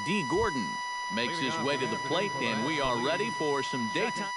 D. Gordon makes his way to the plate, and we are ready for some daytime.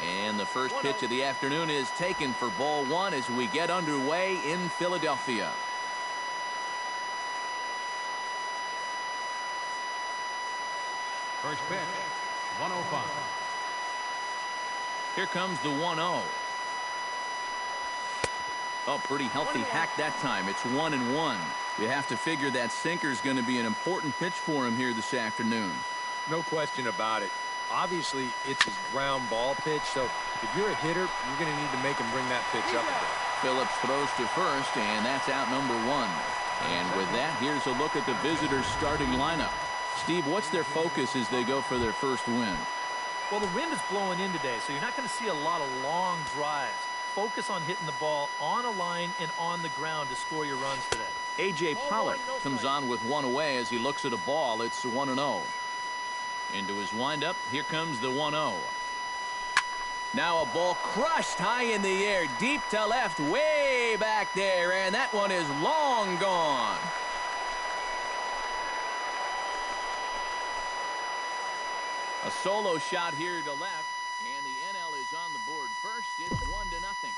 And the first pitch of the afternoon is taken for ball one as we get underway in Philadelphia. First pitch, 105. Here comes the 1-0. Oh, pretty healthy hack that time. It's 1-1. You have to figure that sinker's going to be an important pitch for him here this afternoon. No question about it. Obviously, it's his ground ball pitch, so if you're a hitter, you're going to need to make him bring that pitch up a bit. Phillips throws to first, and that's out number one. And with that, here's a look at the visitors' starting lineup. Steve, what's their focus as they go for their first win? Well, the wind is blowing in today, so you're not going to see a lot of long drives. Focus on hitting the ball on a line and on the ground to score your runs today. A.J. Pollock comes on with one away as he looks at a ball. It's 1-0. Into his windup, here comes the 1-0. Now a ball crushed high in the air, deep to left, way back there, and that one is long gone. A solo shot here to left, and the NL is on the board first. It's 1-0.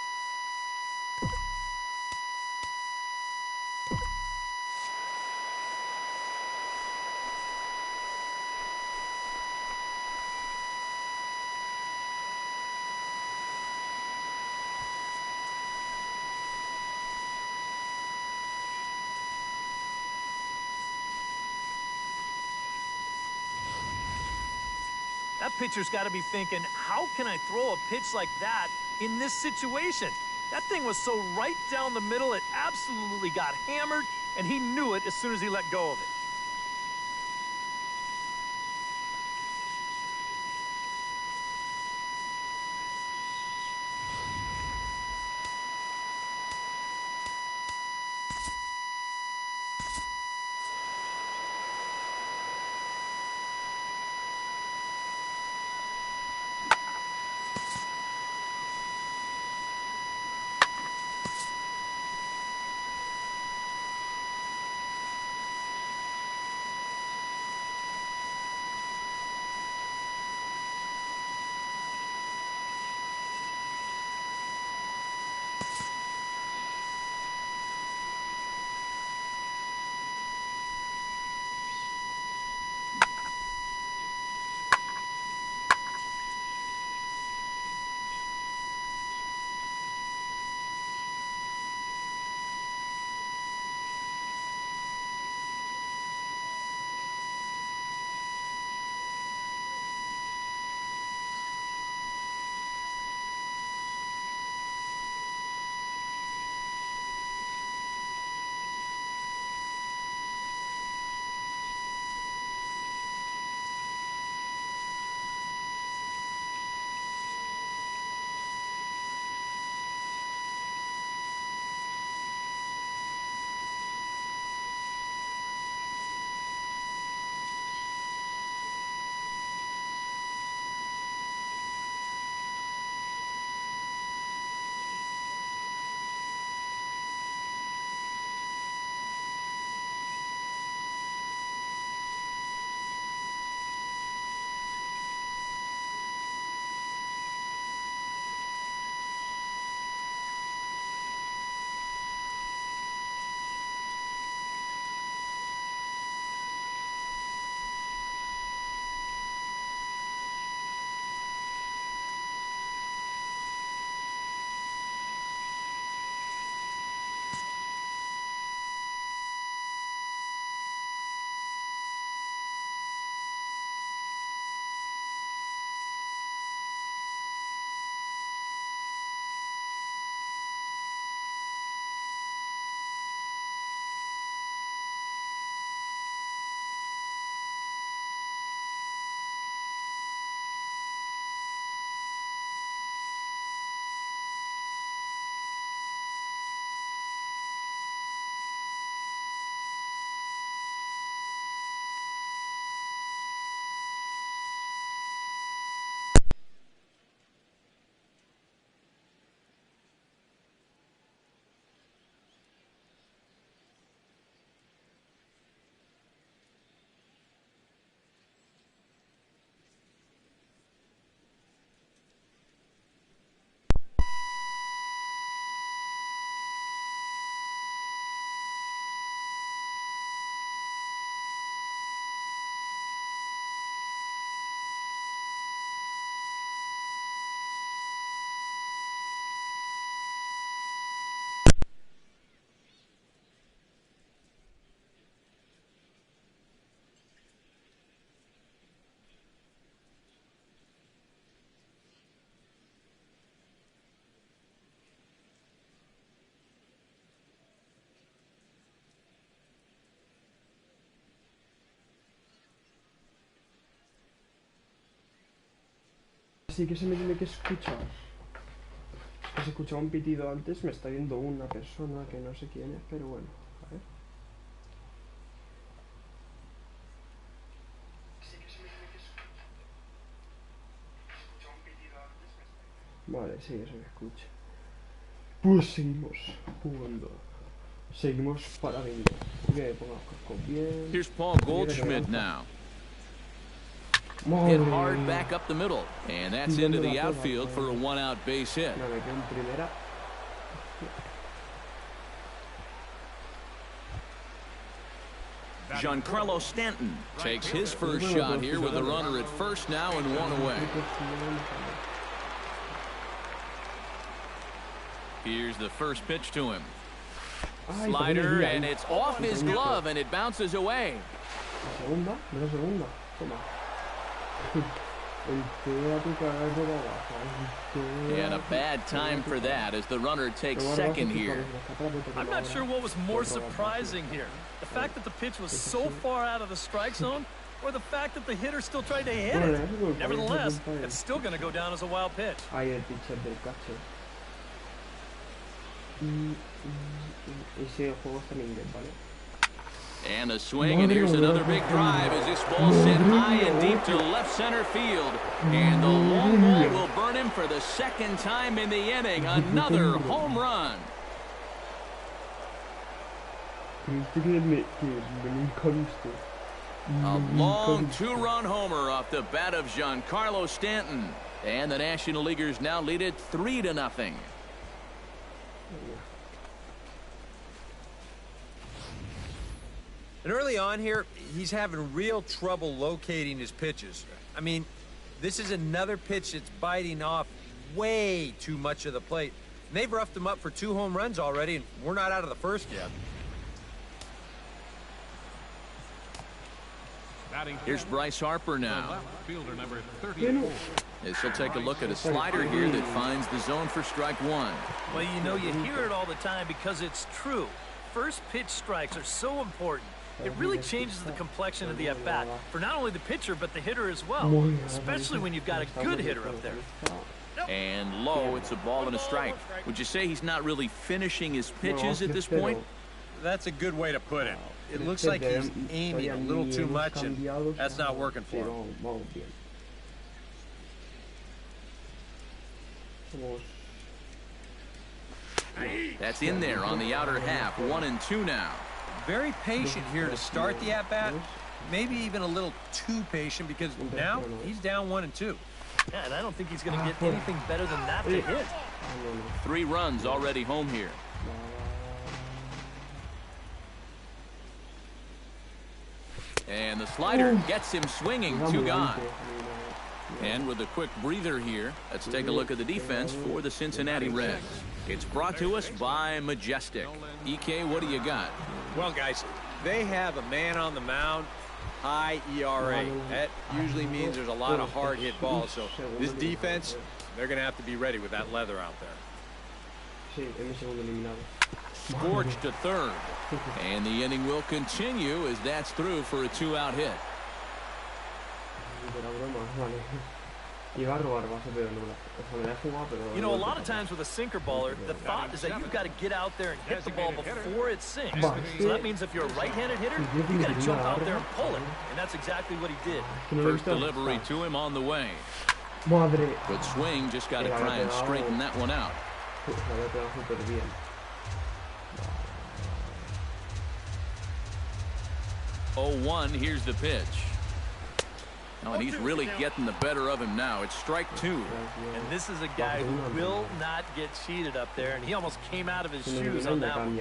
That pitcher's got to be thinking, how can I throw a pitch like that in this situation? That thing was so right down the middle, it absolutely got hammered, and he knew it as soon as he let go of it. sí que se me tiene que escuchar. Es que se escuchaba un pitido antes, me está viendo una persona que no sé quién es, pero bueno, a ver. Sí que se me tiene que escuchar. Se escuchaba un pitido antes, me está viendo. Vale, sí, eso me escucha. Pues seguimos jugando. Seguimos para bingo. Ok, pongamos casco bien. Here's Paul Goldschmidt now. Hit hard back up the middle, and that's into the outfield for a one-out base hit. Me quedo en primera. Giancarlo Stanton takes his first shot here with a runner at first now and one away. Here's the first pitch to him. Slider, and it's off his glove, and it bounces away. Segunda, la segunda. Toma. And a bad time for that as the runner takes second here. I'm not sure what was more surprising here. The fact that the pitch was so far out of the strike zone, or the fact that the hitter still tried to hit it. Nevertheless, it's still going to go down as a wild pitch. Ahí el pitcher del catcher. Ese juego está en inglés, ¿vale? And a swing, and here's another big drive as this ball sent high and deep to left center field. And the long ball will burn him for the second time in the inning. Another home run. A long two-run homer off the bat of Giancarlo Stanton. And the National Leaguers now lead it 3-0. And early on here, he's having real trouble locating his pitches. I mean, this is another pitch that's biting off way too much of the plate. And they've roughed him up for 2 home runs already, and we're not out of the first yet. Here's Bryce Harper now. Fielder number 34. As he'll take a look at a slider here that finds the zone for strike one. Well, you know, you hear it all the time because it's true. First pitch strikes are so important. It really changes the complexion of the at-bat for not only the pitcher, but the hitter as well, especially when you've got a good hitter up there. And low, it's a ball and a strike. Would you say he's not really finishing his pitches at this point? That's a good way to put it. It looks like he's aiming a little too much, and that's not working for him. That's in there on the outer half. 1-2 now. Very patient here to start the at-bat. Maybe even a little too patient because now he's down 1-2. Yeah, and I don't think he's going to get anything better than that to hit. 3 runs already home here. And the slider gets him swinging. 2 gone. And with a quick breather here, let's take a look at the defense for the Cincinnati Reds. It's brought to us by Majestic. EK, what do you got? Well, guys, they have a man on the mound, high ERA. That usually means there's a lot of hard-hit balls. So this defense, they're going to have to be ready with that leather out there. Scorched to third. And the inning will continue as that's through for a 2-out hit. You know, a lot of times with a sinker baller, the thought is that you've got to get out there and hit the ball before it sinks. So that means if you're a right-handed hitter, you've got to jump out there and pull it. And that's exactly what he did. First delivery to him on the way. Good swing, just got to try and straighten that one out. 0-1, here's the pitch. Oh, and he's really getting the better of him now. It's strike 2. And this is a guy who will not get cheated up there, and he almost came out of his shoes on that one.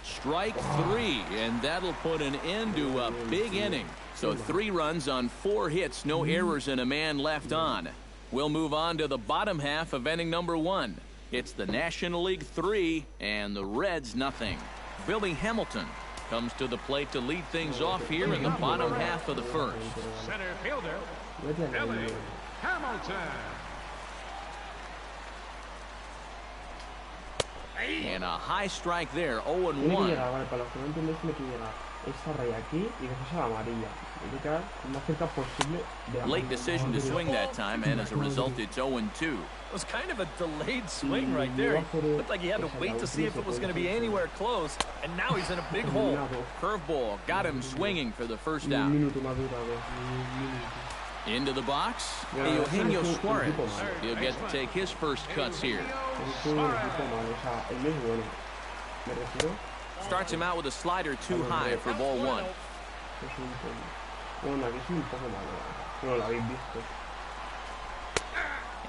Strike 3, and that'll put an end to a big inning. So 3 runs on 4 hits, no errors, and a man left on. We'll move on to the bottom half of inning number 1. It's the National League 3 and the Reds nothing. Billy Hamilton comes to the plate to lead things off here in the bottom half of the first. Center fielder, Billy Hamilton. And a high strike there, 0-1. Late decision to swing that time, and as a result, it's 0-2. It was kind of a delayed swing right there. It looked like he had to wait to see if it was going to be anywhere close, and now he's in a big hole. Curveball got him swinging for the first out. Into the box, Eugenio Suarez. He'll get to take his first cuts here. Starts him out with a slider too high for ball one.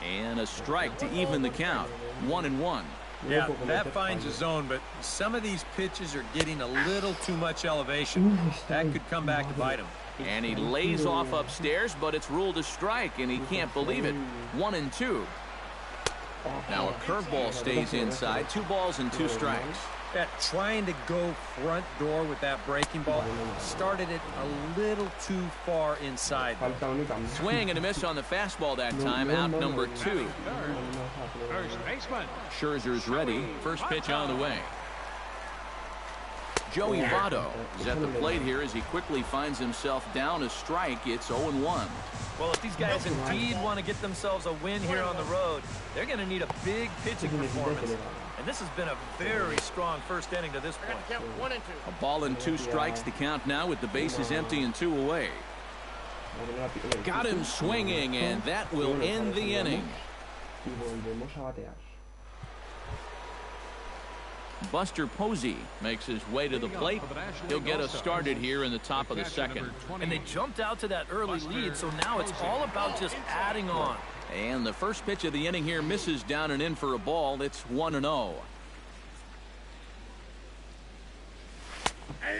And a strike to even the count. 1-1. Yeah, that finds a zone, but some of these pitches are getting a little too much elevation. That could come back to bite him. And he lays off upstairs, but it's ruled a strike, and he can't believe it. 1-2. Now a curveball stays inside. 2 balls and 2 strikes. Trying to go front door with that breaking ball started it a little too far inside. Swing and a miss on the fastball that time. Out number 2. First baseman. Scherzer's ready. First pitch on the way. Joey Votto is at the plate here as he quickly finds himself down a strike. It's 0-1. Well, if these guys indeed want to get themselves a win here on the road, they're going to need a big pitching performance. And this has been a very strong first inning to this point. A ball and 2 strikes to count now with the bases empty and 2 away. Got him swinging, and that will end the inning. Buster Posey makes his way to the plate. He'll get us started here in the top of the second. And they jumped out to that early lead, so now it's all about just adding on. And the first pitch of the inning here misses down and in for a ball. It's 1-0.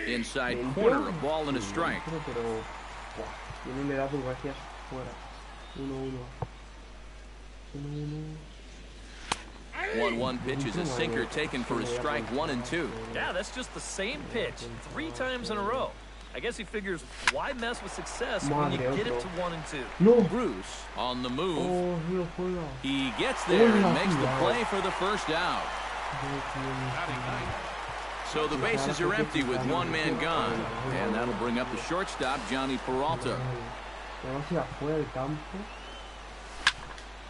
Inside corner, a ball and a strike. 1-1 pitch is a sinker taken for a strike. 1-2. Yeah, that's just the same pitch 3 times in a row. I guess he figures, why mess with success when you get it to 1-2? Bruce on the move. He gets there and makes the play for the first out. So the bases are empty with 1 man gone. And that'll bring up the shortstop, Johnny Peralta.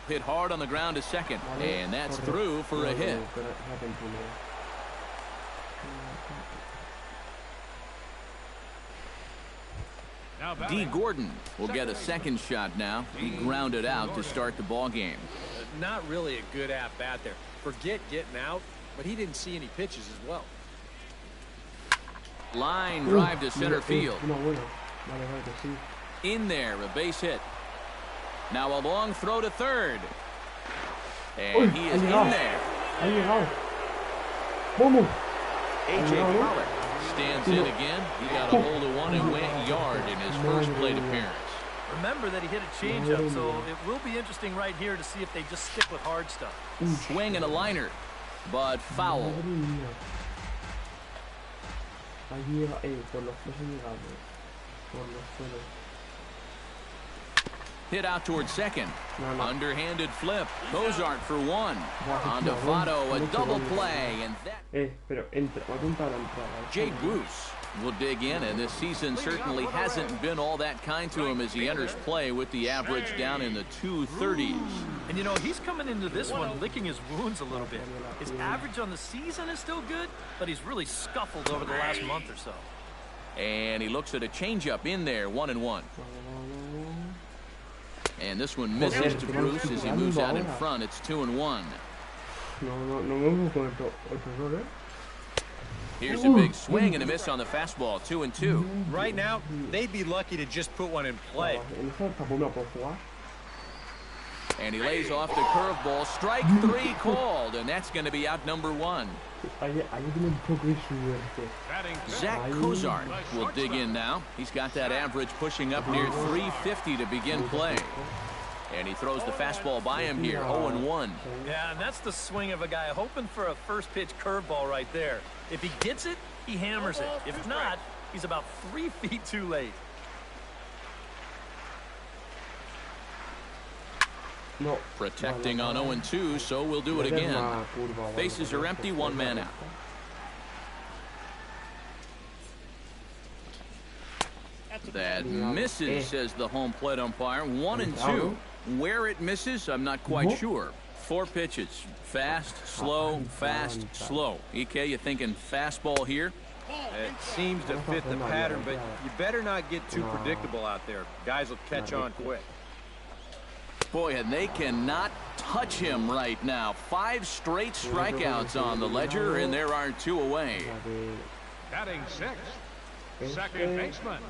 Hit hard on the ground to second. And that's through for a hit. D. Gordon will get a second shot now. He grounded out to start the ball game. Not really a good at-bat there. Forget getting out, but he didn't see any pitches as well. Line drive to center field. In there, a base hit. Now a long throw to third. And he is in there. A.J. Pollock stands in again. He got a hold of one and went yard in his first plate appearance. Remember that he hit a changeup, so it will be interesting right here to see if they just stick with hard stuff. Swing and a liner, but foul. Hit out towards second. Underhanded flip. Cozart for 1. On to Votto, a double play, and that. Jay Bruce will dig in, and this season certainly hasn't been all that kind to him as he enters play with the average down in the 230s. And you know, he's coming into this one licking his wounds a little bit. His average on the season is still good, but he's really scuffled over the last month or so. And he looks at a changeup in there, 1-1. And this one misses to Bruce as he moves out in front. It's 2-1. Here's a big swing and a miss on the fastball. 2-2. Right now, they'd be lucky to just put one in play. And he lays off the curveball. Strike 3 called, and that's going to be out number 1. Zach Cozart will dig in now. He's got that average pushing up near 350 to begin play. And he throws the fastball by him here, 0-1. Yeah, and that's the swing of a guy hoping for a first pitch curveball right there. If he gets it, he hammers it. If not, he's about 3 feet too late. Protecting on 0-2, so we'll do it again. Bases are empty, 1 man out. That misses, says the home plate umpire. 1-2. Where it misses, I'm not quite sure. 4 pitches. Fast, slow, fast, slow. EK, you thinking fastball here? It seems to fit the pattern, but you better not get too predictable out there. Guys will catch on quick. Boy, and they cannot touch him right now. 5 straight strikeouts on the ledger, and there are 2 away. Batting 6th, second baseman,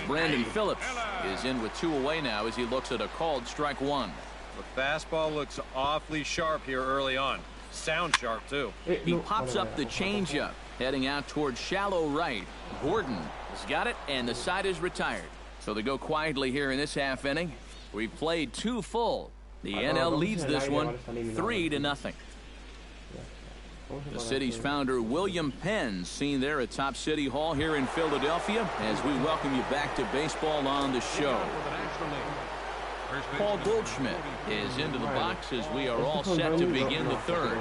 Brandon Phillips is in with 2 away now as he looks at a called strike 1. The fastball looks awfully sharp here early on. Sound sharp, too. He pops up the changeup, heading out towards shallow right. Gordon has got it, and the side is retired. So they go quietly here in this half inning. We've played 2 full. The NL leads this one 3-0. The city's founder, William Penn, seen there at Top City Hall here in Philadelphia, as we welcome you back to baseball on the show. Paul Goldschmidt is into the box as we are all set to begin the 3rd.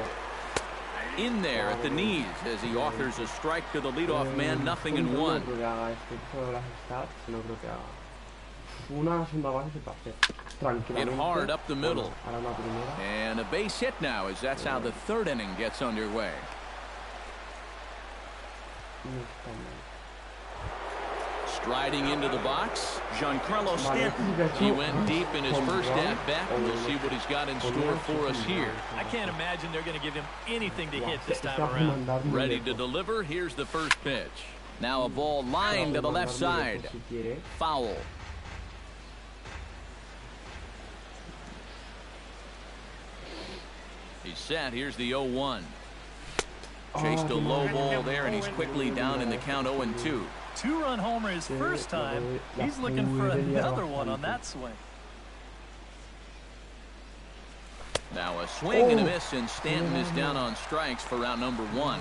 In there at the knees as he offers a strike to the leadoff man, 0-1. Hit hard up the middle. And a base hit now as that's how the 3rd inning gets underway. Striding into the box, Giancarlo Stanton. He went deep in his first at-bat. We'll see what he's got in store for us here. I can't imagine they're going to give him anything to hit this time around. Ready to deliver. Here's the first pitch. Now a ball lined to the left side. Foul. He's set. Here's the 0-1. Chased a low ball there, and he's quickly down in the count 0-2. 2-run homer his first time. He's looking for another one on that swing. Now a swing and a miss, and Stanton is down on strikes for round number 1.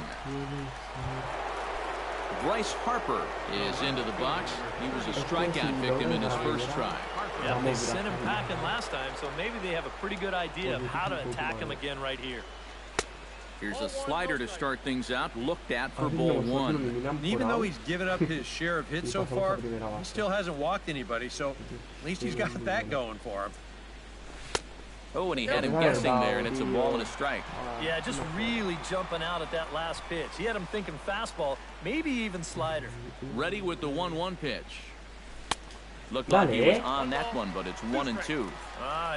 Bryce Harper is into the box. He was a strikeout victim in his first try. Yeah, they sent him packing last time, so maybe they have a pretty good idea of how to attack him again right here. Here's a slider to start things out, looked at for ball 1. And even though he's given up his share of hits so far, he still hasn't walked anybody, so at least he's got that going for him. Oh, and he had him guessing there, and it's a ball and a strike. Yeah, just really jumping out at that last pitch. He had him thinking fastball, maybe even slider. Ready with the 1-1 pitch. Looked like he was on that one, but it's 1-2.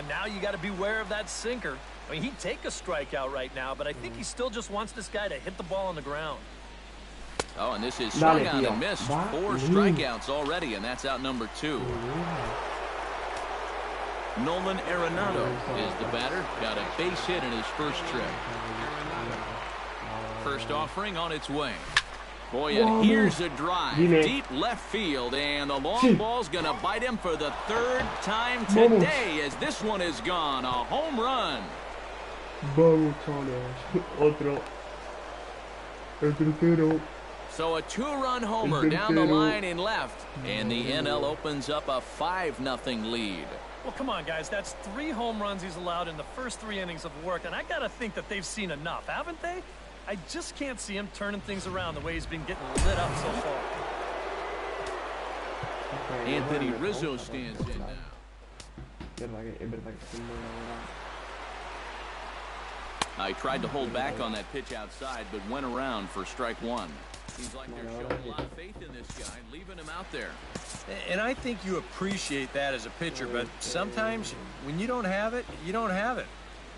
Now you got to beware of that sinker. I mean, he'd take a strikeout right now, but I think he still just wants this guy to hit the ball on the ground. Oh, and this is swung on and missed. 4 strikeouts already, and that's out number 2. Nolan Arenado is the batter. Got a base hit in his first trip. First offering on its way. Boy, and here's a drive. Deep left field, and the long ball's going to bite him for the 3rd time today as this one is gone. A home run. So a 2-run homer down the line in left, and the NL opens up a 5-0 lead. Well, come on, guys. That's 3 home runs he's allowed in the first 3 innings of work, and I got to think that they've seen enough, haven't they? I just can't see him turning things around the way he's been getting lit up so far. Anthony Rizzo stands in now. I tried to hold back on that pitch outside, but went around for strike 1. Seems like they're showing a lot of faith in this guy, leaving him out there. And I think you appreciate that as a pitcher, but sometimes when you don't have it, you don't have it.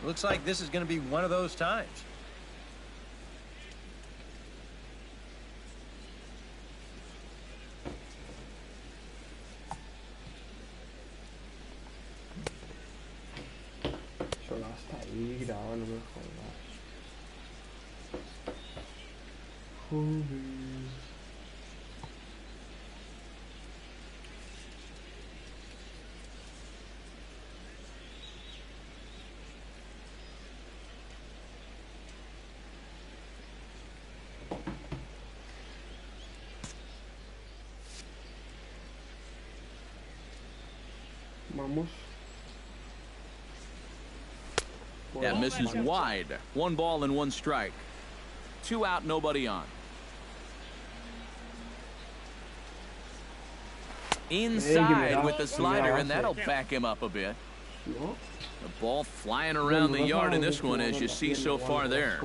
Looks like this is going to be one of those times. Vamos. That misses wide. 1 ball and 1 strike. 2 out, nobody on. Inside with the slider, and that'll back him up a bit. No. The ball flying around the yard in this one, as you see so far there.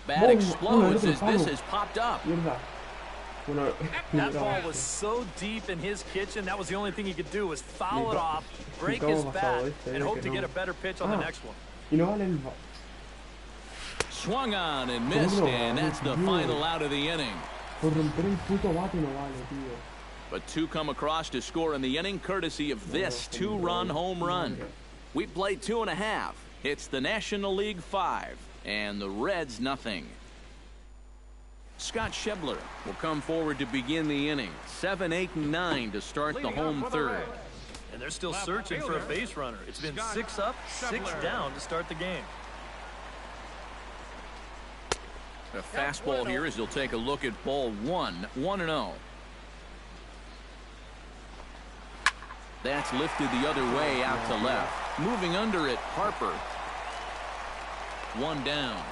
Bat explodes as this has popped up. That ball was so deep in his kitchen, that was the only thing he could do was foul it off, break his bat, and hope to get a better pitch on the next one. Swung on and missed, and that's the final out of the inning. But two come across to score in the inning, courtesy of this two-run home run. We played 2.5. It's the National League 5, and the Reds nothing. Scott Schebler will come forward to begin the inning. 7, 8, and 9 to start the home third. And they're still searching for a base runner. It's been 6 up, 6 down to start the game. A fastball here as he'll take a look at ball 1, 1-0. That's lifted the other way out to left. Moving under it, Harper. 1 down.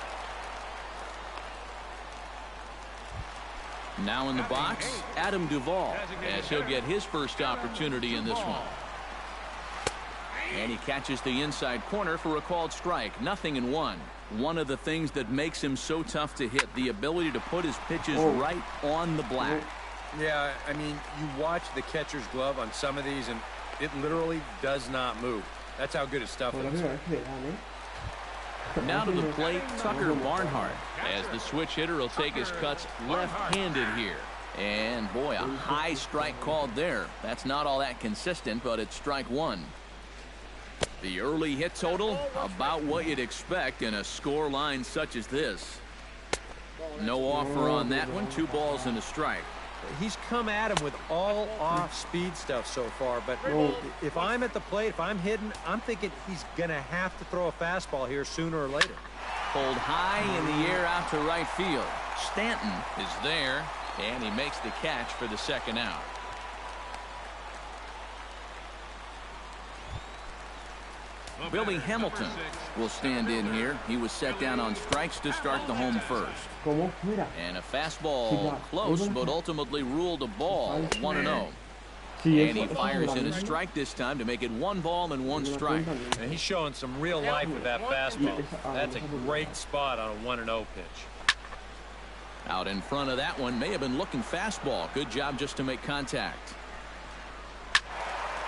Now in the box, Adam Duvall, as he'll get his first opportunity in this one. And he catches the inside corner for a called strike. 0-1. One of the things that makes him so tough to hit, the ability to put his pitches right on the black. Yeah, I mean, you watch the catcher's glove on some of these, and it literally does not move. That's how good his stuff is. Now to the plate, Tucker Barnhart, as the switch hitter will take his cuts left-handed here. And boy, a high strike called there. That's not all that consistent, but it's strike 1. The early hit total, about what you'd expect in a score line such as this. No offer on that one. 2 balls and a strike. He's come at him with all off-speed stuff so far, but if I'm at the plate, if I'm hitting, I'm thinking he's going to have to throw a fastball here sooner or later. Pulled high in the air out to right field. Stanton is there, and he makes the catch for the second out. Billy Hamilton will stand in here. He was set down on strikes to start the home first. And a fastball close, but ultimately ruled a ball. 1-0. And he fires in a strike this time to make it 1 ball and 1 strike. And he's showing some real life with that fastball. That's a great spot on a 1-0 pitch. Out in front of that one, may have been looking fastball. Good job just to make contact.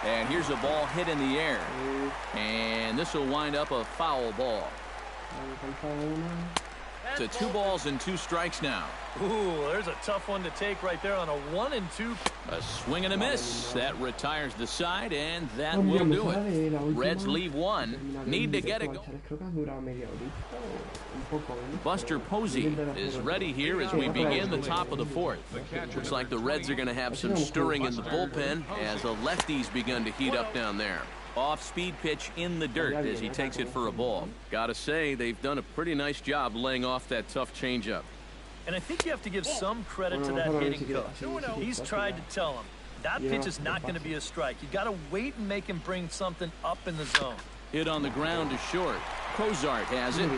And here's a ball hit in the air. And this will wind up a foul ball. To 2 balls and 2 strikes now. Ooh, there's a tough one to take right there on a 1-2. A swing and a miss. That retires the side, and that will do it. Reds leave 1. Need to get it going. Buster Posey is ready here as we begin the top of the 4th. Looks like the Reds are going to have some stirring in the bullpen as the lefties begun to heat up down there. Off-speed pitch in the dirt as he takes it for a ball. Gotta say, they've done a pretty nice job laying off that tough changeup. And I think you have to give some credit to that hitting coach. He's tried to tell him that pitch is not going to be a strike. You got to wait and make him bring something up in the zone. Hit on the ground to short. Cozart has it.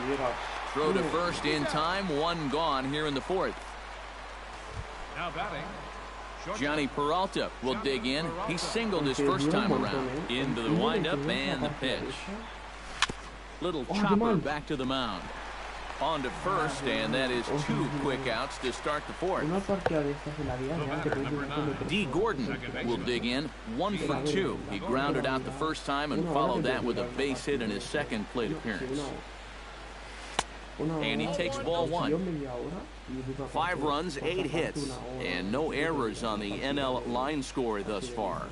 Throw to first in time. 1 gone here in the 4th. Now batting, Johnny Peralta will dig in. He singled his first time around. Into the windup and the pitch. Little chopper back to the mound. On to first, and that is 2 quick outs to start the 4th. D. Gordon will dig in. 1 for 2. He grounded out the first time and followed that with a base hit in his second plate appearance. And he takes ball 1. 5 runs, 8 hits, and no errors on the NL line score thus far.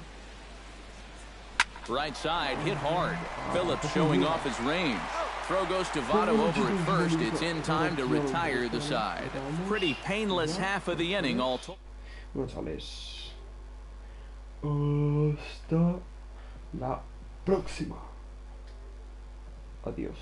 Right side, hit hard. Phillips showing off his range. Throw goes to Votto over at first. It's in time to retire the side. Pretty painless half of the inning all told. Bueno, chavales, hasta la próxima. Adiós.